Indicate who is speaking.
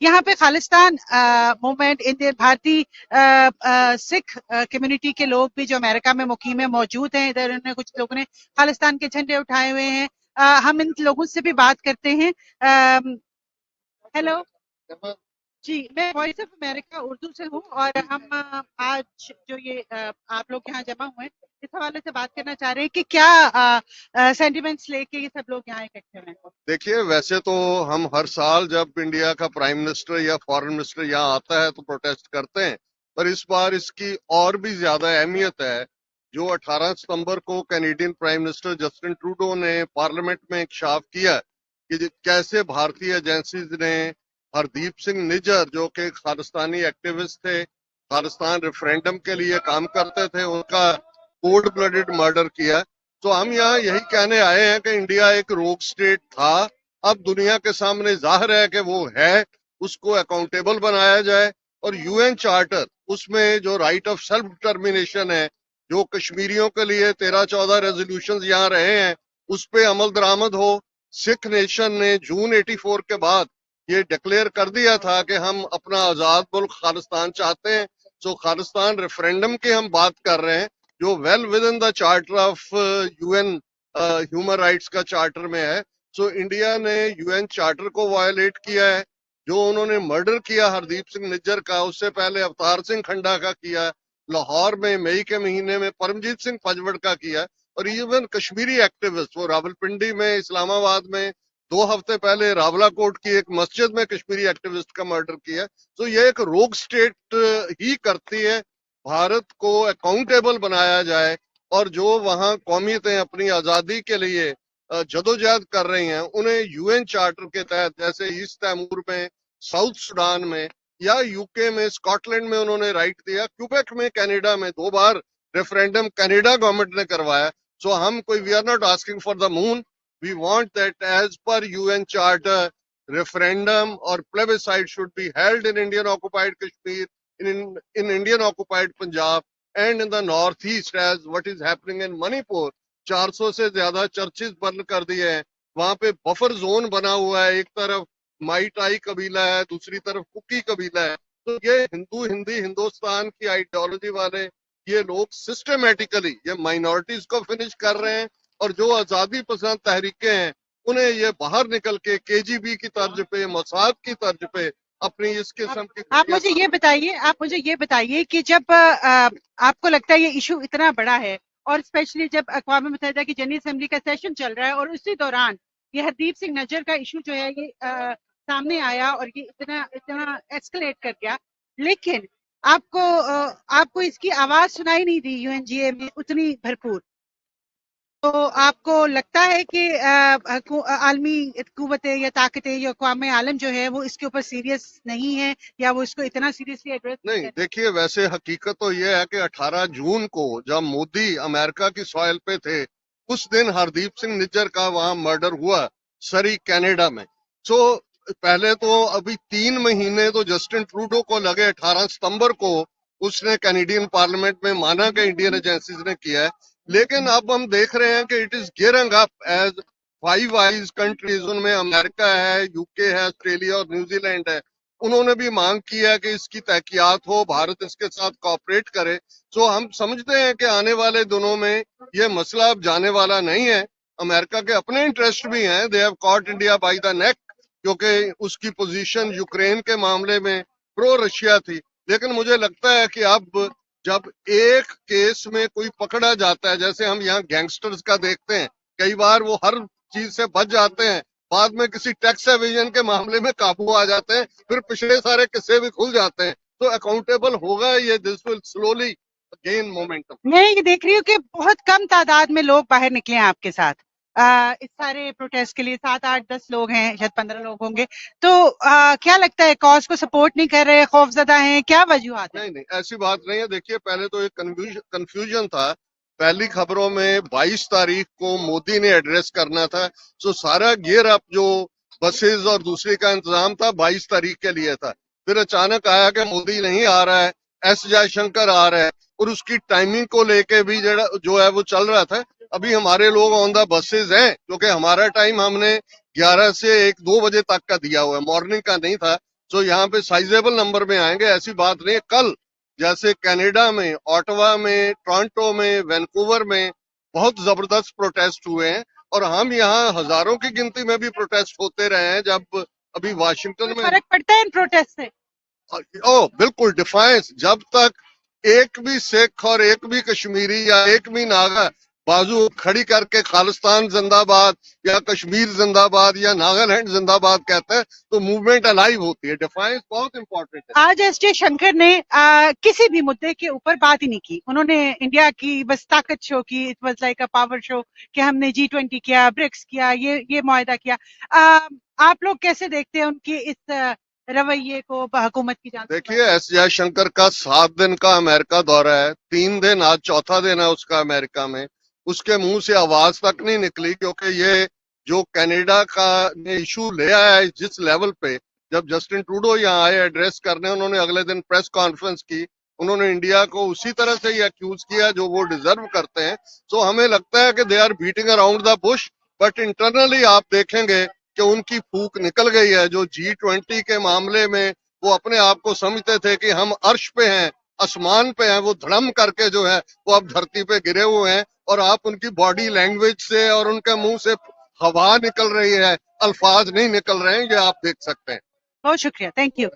Speaker 1: यहाँ पे Khalistan movement, Indian भारतीय सिख कम्युनिटी के लोग भी जो अमेरिका में मुकीम है मौजूद हैं। इधर उन्होंने कुछ लोगों ने खालिस्तान के झंडे उठाए हुए हैं। हम इन लोगों से भी बात करते हैं। हेलो जी, मैं वॉइस ऑफ अमेरिका उर्दू से हूँ और हम आज जो ये आप लोग यहाँ जमा हुए हैं इस हवाले से बात करना चाह रहे हैं कि क्या सेंटिमेंट्स लेके ये सब लोग यहाँ इकट्ठे हुए हैं।
Speaker 2: देखिए, वैसे तो हम हर साल जब इंडिया का प्राइम मिनिस्टर या फॉरेन मिनिस्टर यहाँ आता है तो प्रोटेस्ट करते हैं, पर इस बार इसकी और भी ज्यादा अहमियत है। जो 18 सितंबर को Canadian prime minister Justin Trudeau ने पार्लियामेंट में इंकशाफ किया कि कैसे भारतीय एजेंसीज ने हरदीप सिंह निज्जर, जो कि खालिस्तानी एक्टिविस्ट थे, खालिस्तान रेफरेंडम के लिए काम करते थे, उनका कोल्ड ब्लडेड मर्डर किया। तो हम यहाँ यही कहने आए हैं कि इंडिया एक रोग स्टेट था, अब दुनिया के सामने जाहिर है कि वो है, उसको अकाउंटेबल बनाया जाए। और यूएन चार्टर, उसमें जो राइट ऑफ सेल्फ डिटर्मिनेशन है, जो कश्मीरियों के लिए 13-14 रेजोल्यूशन यहाँ रहे हैं, उस पे अमल दरामद हो। सिख नेशन ने जून 84 के बाद ये डिक्लेयर कर दिया था कि हम अपना आजाद मुल्क खालिस्तान चाहते हैं। तो खालिस्तान रेफरेंडम की हम बात कर रहे हैं, जो well with in the charter of UN human rights का चार्टर में है। सो इंडिया ने यूएन चार्टर को वायलेट किया है। जो उन्होंने मर्डर किया हरदीप सिंह निज्जर का, उससे पहले अवतार सिंह खंडा का किया, लाहौर में मई के महीने में परमजीत सिंह पजवड़ का किया, और इवन कश्मीरी एक्टिविस्ट वो रावलपिंडी में, इस्लामाबाद में 2 हफ्ते पहले रावलाकोट की एक मस्जिद में कश्मीरी एक्टिविस्ट का मर्डर किया। तो ये एक रोग स्टेट ही करती है। भारत को अकाउंटेबल बनाया जाए, और जो वहां कौमियतें अपनी आजादी के लिए जदोजहद कर रही हैं, उन्हें यूएन चार्टर के तहत, जैसे ईस्ट तैमूर में, साउथ सुडान में, या यूके में, स्कॉटलैंड में उन्होंने राइट दिया, क्यूबेक में, कनाडा में 2 बार रेफरेंडम कनाडा गवर्नमेंट ने करवाया। सो हम कोई, we are not asking for the moon, we want that as per UN charter referendum or plebiscite should be held in Indian occupied Kashmir, in Indian occupied Punjab, and in the northeast, as what is happening in Manipur। 400 से ज्यादा churches बंद कर दिए हैं, वहां पे buffer zone बना हुआ है, एक तरफ माइटाई कबीला है, दूसरी तरफ कुकी कबीला है। तो ये हिंदुस्तान की आइडियोलॉजी वाले ये लोग सिस्टमेटिकली ये माइनॉरिटीज को फिनिश कर रहे हैं, और जो आजादी पसंद तहरीकें हैं उन्हें ये बाहर निकल के केजीबी की तर्ज पे, मोसाद की तर्ज पे अपनी इस किस्म की।
Speaker 1: आप मुझे ये बताइए कि जब आपको लगता है ये इशू इतना बड़ा है, और स्पेशली जब अक़वाम मुत्तहिदा की जनरल असेंबली का सेशन चल रहा है और उसी दौरान ये हरदीप सिंह नज्जर का इशू जो है ये सामने आया और ये इतना इतना एस्केलेट कर गया, लेकिन आपको इसकी आवाज सुनाई नहीं दी यूएनजीए में उतनी भरपूर। तो आपको लगता है कि आलमी कुव्वतें या ताकतें या अक़वाम आलम जो है वो इसके ऊपर सीरियस नहीं है, या वो इसको इतना सीरियसली एड्रेस
Speaker 2: नहीं?
Speaker 1: नहीं?
Speaker 2: देखिए, वैसे हकीकत तो यह है कि 18 जून को जब मोदी अमेरिका की सॉइल पे थे, उस दिन हरदीप सिंह निज्जर का वहां मर्डर हुआ, सरी कनाडा में। सो पहले तो अभी 3 महीने तो जस्टिन ट्रूडो को लगे। 18 सितंबर को उसने कैनेडियन पार्लियामेंट में माना कि इंडियन एजेंसीज ने किया है, लेकिन अब हम देख रहे हैं कि it is gearing up as 5 eyes countries, उनमें अमेरिका है, यूके है, ऑस्ट्रेलिया और न्यूजीलैंड है। उन्होंने भी मांग की है कि इसकी तहकीकात हो, भारत इसके साथ कोऑपरेट करे। सो हम समझते हैं कि आने वाले दिनों में ये मसला अब जाने वाला नहीं है। अमेरिका के अपने इंटरेस्ट भी हैं, they have caught India by the neck, क्योंकि उसकी पोजीशन यूक्रेन के मामले में प्रो रशिया थी। लेकिन मुझे लगता है कि अब जब एक केस में कोई पकड़ा जाता है, जैसे हम यहाँ गैंगस्टर्स का देखते हैं, कई बार वो हर चीज से बच जाते हैं, बाद में किसी टैक्स एविजन के मामले में काबू आ जाते हैं, फिर पिछले सारे किस्से भी खुल जाते हैं। तो अकाउंटेबल होगा ये, this will slowly gain momentum.
Speaker 1: मैं ये देख रही हूँ कि बहुत कम तादाद में लोग बाहर निकले हैं आपके साथ इस सारे प्रोटेस्ट के लिए। 7, 8, 10 लोग हैं, शायद 15 लोग होंगे। तो क्या लगता है, कॉज को सपोर्ट नहीं कर रहे, खौफजदा हैं, क्या वजूहत है?
Speaker 2: नहीं, ऐसी बात नहीं है। देखिए, पहले तो एक कंफ्यूजन था। पहली खबरों में 22 तारीख को मोदी ने एड्रेस करना था, सो सारा गियर अप जो बसेस और दूसरे का इंतजाम था 22 तारीख के लिए था। फिर अचानक आया कि मोदी नहीं आ रहा है, एस जयशंकर आ रहा है, और उसकी टाइमिंग को लेके भी जो है वो चल रहा था। अभी हमारे लोग ऑन द बसेज हैं, क्योंकि हमारा टाइम हमने 11 से 1-2 बजे तक का दिया हुआ है, मॉर्निंग का नहीं था। तो यहाँ पे साइजेबल नंबर में आएंगे, ऐसी बात नहीं है। कल जैसे कनाडा में, ऑटवा में, टोरंटो में, वैंकूवर में बहुत जबरदस्त प्रोटेस्ट हुए हैं, और हम यहाँ हजारों की गिनती में भी प्रोटेस्ट होते रहे हैं। जब अभी वाशिंगटन
Speaker 1: कोई
Speaker 2: में,
Speaker 1: फर्क पड़ता है इन प्रोटेस्ट से?
Speaker 2: ओ बिल्कुल डिफाइंस, जब तक एक भी सिख और एक भी कश्मीरी या एक भी नागा बाजू खड़ी करके खालिस्तान जिंदाबाद या कश्मीर जिंदाबाद या नागालैंड जिंदाबाद कहते हैं तो मूवमेंट अलाइव होती है। डिफाइंस बहुत इंपॉर्टेंट है।
Speaker 1: आज एस जयशंकर ने किसी भी मुद्दे के ऊपर बात ही नहीं की। उन्होंने इंडिया की बस ताकत शो की। It was like a power show कि हमने G20 किया, ब्रिक्स किया, ये मुआहदा किया। आप लोग कैसे देखते हैं उनके इस रवैये को हुकूमत की जान?
Speaker 2: देखिए, एस जयशंकर का 7 दिन का अमेरिका दौरा है, 3 दिन, आज चौथा दिन है उसका अमेरिका में। उसके मुंह से आवाज तक नहीं निकली, क्योंकि ये जो कनाडा का ने इशू ले आया है जिस लेवल पे, जब जस्टिन ट्रूडो यहाँ आए एड्रेस करने, उन्होंने अगले दिन प्रेस कॉन्फ्रेंस की, उन्होंने इंडिया को उसी तरह से ही अक्यूज किया जो वो डिजर्व करते हैं। तो हमें लगता है कि they are beating around the bush, but internally आप देखेंगे कि उनकी फूक निकल गई है। जो G20 के मामले में वो अपने आप को समझते थे कि हम अर्श पे हैं, आसमान पे हैं, वो धड़म करके जो है वो अब धरती पे गिरे हुए हैं। और आप उनकी बॉडी लैंग्वेज से और उनके मुंह से हवा निकल रही है, अल्फाज नहीं निकल रहे हैं, ये आप देख सकते हैं।
Speaker 1: बहुत शुक्रिया, थैंक यू।